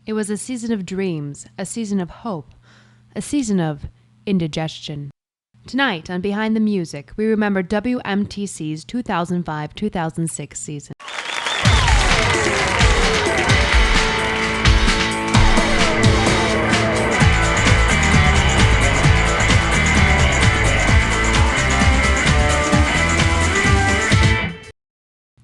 It was a season of dreams, a season of hope, a season of indigestion. Tonight on Behind the Music, we remember WMTC's 2005-2006 season.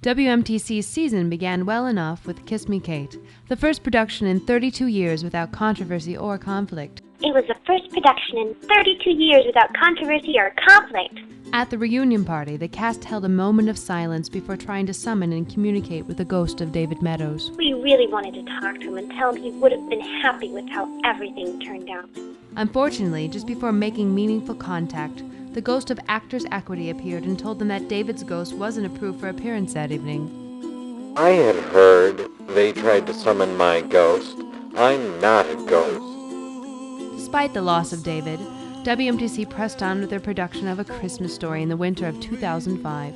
WMTC's season began well enough with Kiss Me Kate, the first production in 32 years without controversy or conflict. It was the first production in 32 years without controversy or conflict. At the reunion party, the cast held a moment of silence before trying to summon and communicate with the ghost of David Meadows. We really wanted to talk to him and tell him he would have been happy with how everything turned out. Unfortunately, just before making meaningful contact, the ghost of Actors' Equity appeared and told them that David's ghost wasn't approved for appearance that evening. I had heard they tried to summon my ghost. I'm not a ghost. Despite the loss of David, WMTC pressed on with their production of A Christmas Story in the winter of 2005.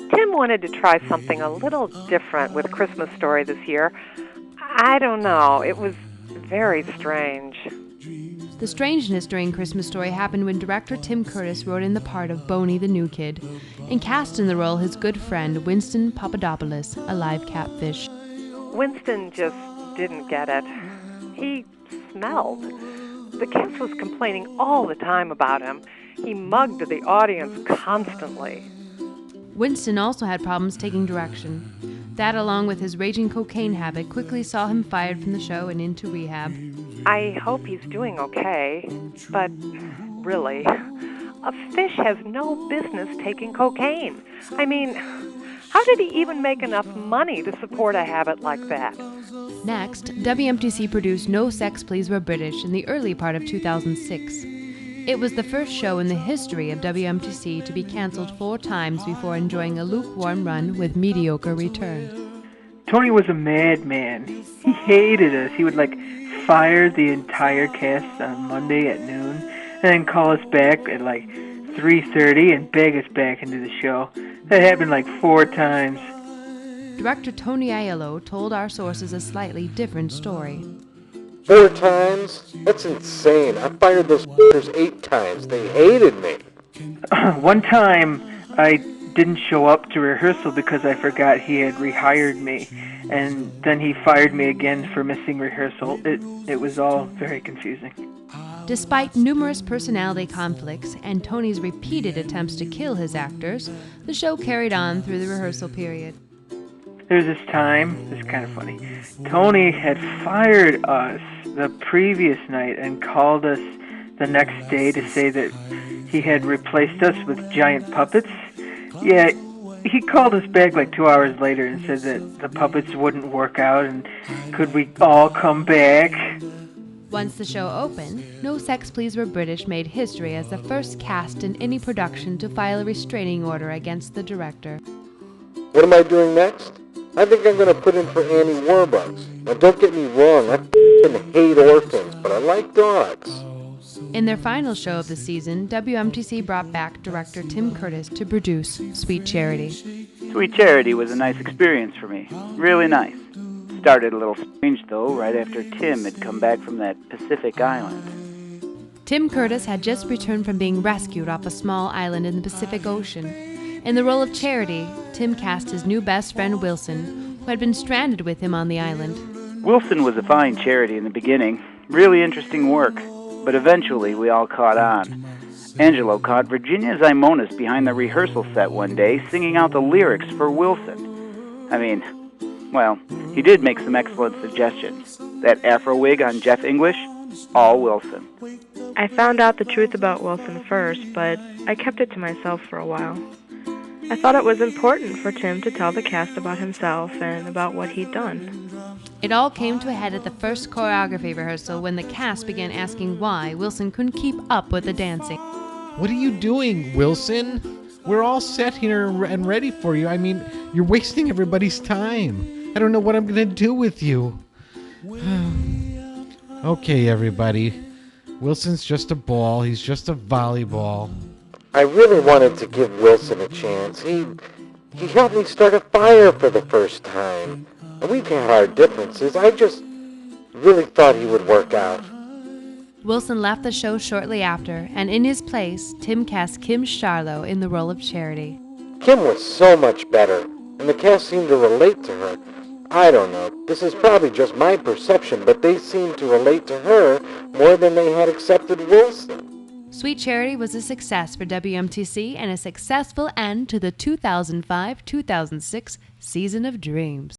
Tim wanted to try something a little different with Christmas Story this year. I don't know, it was very strange. The strangeness during Christmas Story happened when director Tim Curtis wrote in the part of Boney the New Kid, and cast in the role his good friend Winston Papadopoulos, a live catfish. Winston just didn't get it. He smelled. The cast was complaining all the time about him. He mugged the audience constantly. Winston also had problems taking direction. That, along with his raging cocaine habit, quickly saw him fired from the show and into rehab. I hope he's doing okay, but really, a fish has no business taking cocaine. I mean, how did he even make enough money to support a habit like that? Next, WMTC produced No Sex Please We're British in the early part of 2006. It was the first show in the history of WMTC to be cancelled 4 times before enjoying a lukewarm run with mediocre return. Tony was a madman. He hated us. He would, fire the entire cast on Monday at noon and then call us back at 3:30 and beg us back into the show. That happened 4 times. Director Tony Aiello told our sources a slightly different story. 4 times? That's insane. I fired those f***ers 8 times. They hated me. One time, I didn't show up to rehearsal because I forgot he had rehired me, and then he fired me again for missing rehearsal. It was all very confusing. Despite numerous personality conflicts and Tony's repeated attempts to kill his actors, the show carried on through the rehearsal period. There was this time, this is kind of funny, Tony had fired us the previous night and called us the next day to say that he had replaced us with giant puppets. Yeah, he called us back 2 hours later and said that the puppets wouldn't work out and could we all come back. Once the show opened, No Sex Please We're British made history as the first cast in any production to file a restraining order against the director. What am I doing next? I think I'm going to put in for Annie Warbucks. Now don't get me wrong, I f***ing hate orphans, but I like dogs. In their final show of the season, WMTC brought back director Tim Curtis to produce Sweet Charity. Sweet Charity was a nice experience for me. Really nice. Started a little strange, though, right after Tim had come back from that Pacific island. Tim Curtis had just returned from being rescued off a small island in the Pacific Ocean. In the role of Charity, Tim cast his new best friend Wilson, who had been stranded with him on the island. Wilson was a fine Charity in the beginning. Really interesting work. But eventually we all caught on. Angelo caught Virginia Zimonis behind the rehearsal set one day singing out the lyrics for Wilson. I mean, well, he did make some excellent suggestions. That afro wig on Jeff English, all Wilson. I found out the truth about Wilson first, but I kept it to myself for a while. I thought it was important for Tim to tell the cast about himself and about what he'd done. It all came to a head at the first choreography rehearsal when the cast began asking why Wilson couldn't keep up with the dancing. What are you doing, Wilson? We're all set here and ready for you. I mean, you're wasting everybody's time. I don't know what I'm going to do with you. Okay, everybody. Wilson's just a ball. He's just a volleyball. I really wanted to give Wilson a chance. He helped me start a fire for the first time. And we've had our differences. I Really thought he would work out. Wilson left the show shortly after, and in his place, Tim cast Kim Charlo in the role of Charity. Kim was so much better, and the cast seemed to relate to her. I don't know, this is probably just my perception, but they seemed to relate to her more than they had accepted Wilson. Sweet Charity was a success for WMTC and a successful end to the 2005-2006 season of Dreams.